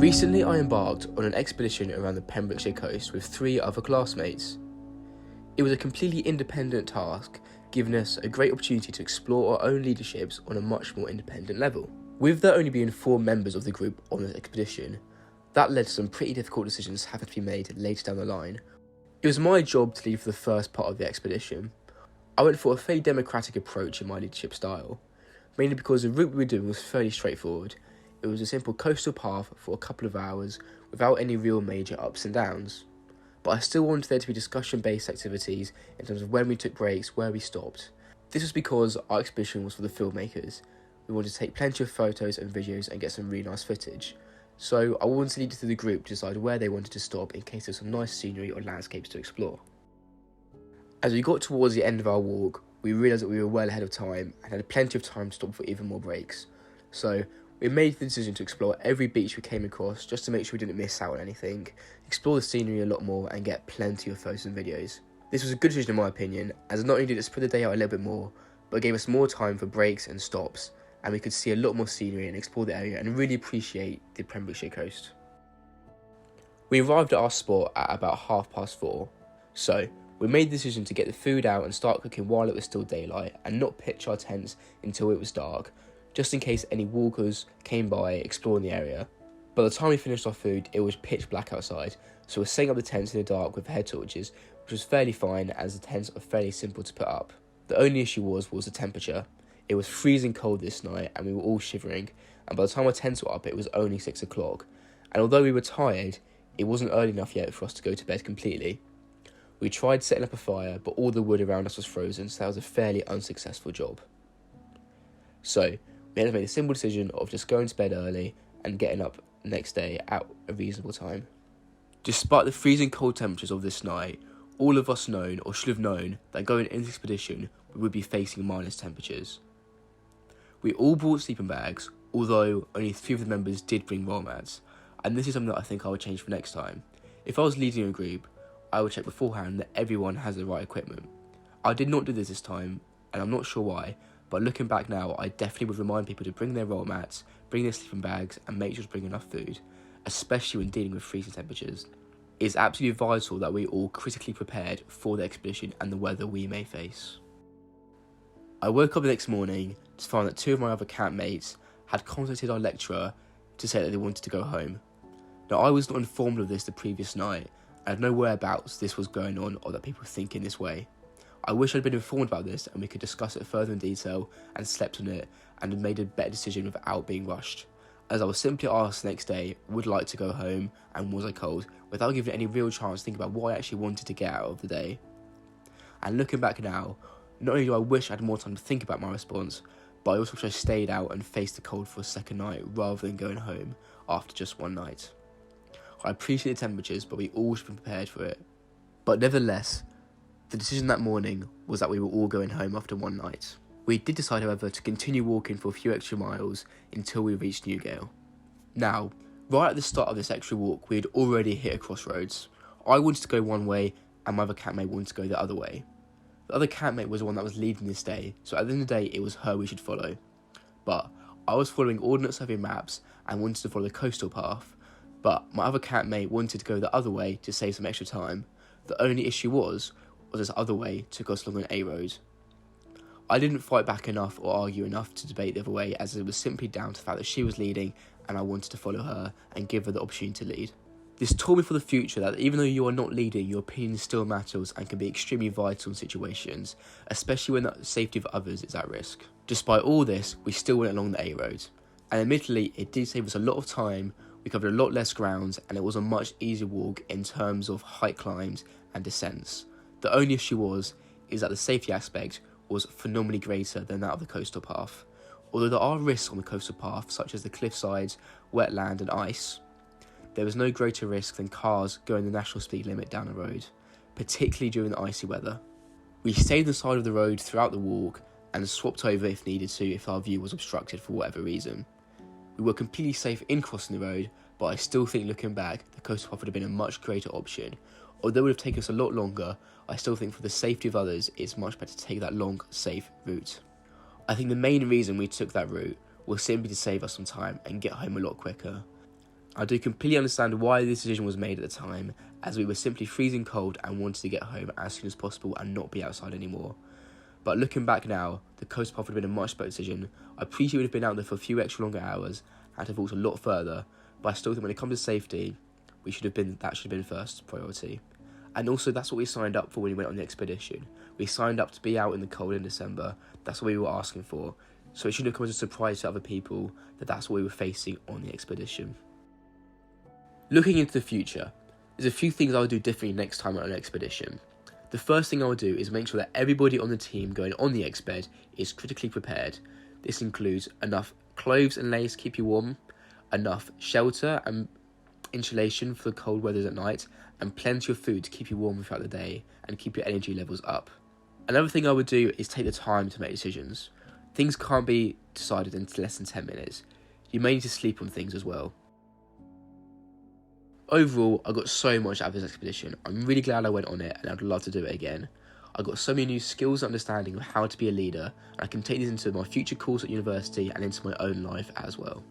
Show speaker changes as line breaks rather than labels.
Recently I embarked on an expedition around the Pembrokeshire coast with 3 other classmates. It was a completely independent task, giving us a great opportunity to explore our own leaderships on a much more independent level. With there only being 4 members of the group on this expedition, that led to some pretty difficult decisions having to be made later down the line. It was my job to lead for the first part of the expedition. I went for a fairly democratic approach in my leadership style, mainly because the route we were doing was fairly straightforward. It was a simple coastal path for a couple of hours without any real major ups and downs. But I still wanted there to be discussion-based activities in terms of when we took breaks, where we stopped. This was because our expedition was for the filmmakers. We wanted to take plenty of photos and videos and get some really nice footage. So I wanted to lead through the group to decide where they wanted to stop in case there was some nice scenery or landscapes to explore. As we got towards the end of our walk, we realised that we were well ahead of time and had plenty of time to stop for even more breaks. So we made the decision to explore every beach we came across just to make sure we didn't miss out on anything, explore the scenery a lot more and get plenty of photos and videos. This was a good decision in my opinion, as not only did it spread the day out a little bit more, but it gave us more time for breaks and stops, and we could see a lot more scenery and explore the area and really appreciate the Pembrokeshire coast. We arrived at our spot at about 4:30, so we made the decision to get the food out and start cooking while it was still daylight and not pitch our tents until it was dark, just in case any walkers came by exploring the area. By the time we finished our food, it was pitch black outside, so we were setting up the tents in the dark with head torches, which was fairly fine as the tents are fairly simple to put up. The only issue was the temperature. It was freezing cold this night and we were all shivering, and by the time our tents were up it was only 6 o'clock, and although we were tired, it wasn't early enough yet for us to go to bed completely. We tried setting up a fire, but all the wood around us was frozen, so that was a fairly unsuccessful job. So we had to make the simple decision of just going to bed early and getting up the next day at a reasonable time. Despite the freezing cold temperatures of this night, all of us known or should have known that going into the expedition we would be facing minus temperatures. We all brought sleeping bags, although only 3 of the members did bring roll mats, and this is something that I think I would change for next time. If I was leading a group, I would check beforehand that everyone has the right equipment. I did not do this time, and I'm not sure why, but looking back now, I definitely would remind people to bring their roll mats, bring their sleeping bags, and make sure to bring enough food, especially when dealing with freezing temperatures. It is absolutely vital that we all critically prepared for the expedition and the weather we may face. I woke up the next morning to find that 2 of my other campmates had contacted our lecturer to say that they wanted to go home. Now, I was not informed of this the previous night, and had no whereabouts this was going on or that people were thinking this way. I wish I'd been informed about this and we could discuss it further in detail and slept on it and had made a better decision without being rushed, as I was simply asked the next day would like to go home and was I cold, without giving it any real chance to think about what I actually wanted to get out of the day. And looking back now, not only do I wish I had more time to think about my response, but I also wish I stayed out and faced the cold for a second night rather than going home after just one night. I appreciate the temperatures, but we all should be prepared for it. But nevertheless, the decision that morning was that we were all going home after one night. We did decide, however, to continue walking for a few extra miles until we reached Newgale. Now, right at the start of this extra walk, we had already hit a crossroads. I wanted to go one way, and my other campmate wanted to go the other way. The other campmate was the one that was leading this day, so at the end of the day, it was her we should follow. But I was following Ordnance Survey maps and wanted to follow the coastal path, but my other campmate wanted to go the other way to save some extra time. The only issue was this other way took us along an A road. I didn't fight back enough or argue enough to debate the other way, as it was simply down to the fact that she was leading and I wanted to follow her and give her the opportunity to lead. This taught me for the future that even though you are not leading, your opinion still matters and can be extremely vital in situations, especially when the safety of others is at risk. Despite all this, we still went along the A road, and admittedly it did save us a lot of time. We covered a lot less ground and it was a much easier walk in terms of height climbs and descents. The only issue is that the safety aspect was phenomenally greater than that of the coastal path. Although there are risks on the coastal path, such as the cliff sides, wetland and ice, there was no greater risk than cars going the national speed limit down the road, particularly during the icy weather. We stayed on the side of the road throughout the walk and swapped over if needed to if our view was obstructed for whatever reason. We were completely safe in crossing the road, but I still think looking back, the coastal path would have been a much greater option. Although it would have taken us a lot longer, I still think for the safety of others, it's much better to take that long, safe route. I think the main reason we took that route was simply to save us some time and get home a lot quicker. I do completely understand why this decision was made at the time, as we were simply freezing cold and wanted to get home as soon as possible and not be outside anymore. But looking back now, the coast path would have been a much better decision. I appreciate we would have been out there for a few extra longer hours and have walked a lot further, but I still think when it comes to safety, that should have been first priority. And also, that's what we signed up for when we went on the expedition. We signed up to be out in the cold in December. That's what we were asking for. So it shouldn't have come as a surprise to other people that that's what we were facing on the expedition. Looking into the future, there's a few things I would do differently next time on an expedition. The first thing I would do is make sure that everybody on the team going on the exped is critically prepared. This includes enough clothes and layers to keep you warm, enough shelter and insulation for the cold weathers at night, and plenty of food to keep you warm throughout the day and keep your energy levels up. Another thing I would do is take the time to make decisions. Things can't be decided in less than 10 minutes. You may need to sleep on things as well. Overall, I got so much out of this expedition. I'm really glad I went on it and I'd love to do it again. I got so many new skills and understanding of how to be a leader, and I can take these into my future course at university and into my own life as well.